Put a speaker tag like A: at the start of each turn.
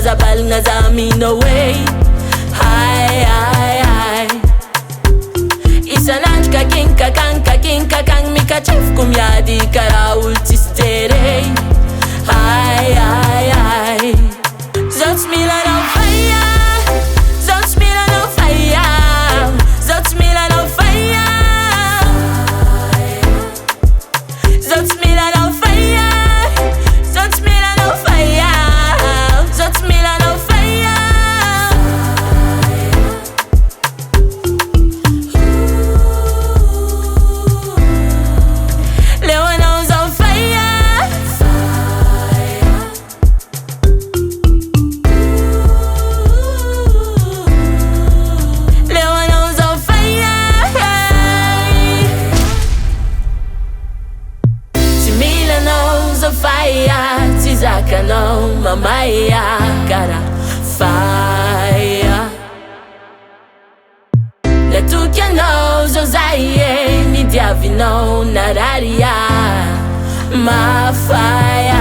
A: zabal nga zami no way. Hai hai hai. Isanat ka kang mika chef kumyadi karaul tisterei. Hai hai hai. Zots Milan on fire, Zots Milan on fire, Zots Milan on fire, Zots Milan on fire, Zots Milan on fire, Zots Milan on fire. Leon's on fire. Fire, tizaka no mamaya cara fire. Le tukia no zozaye ni diavino nararia ma fire.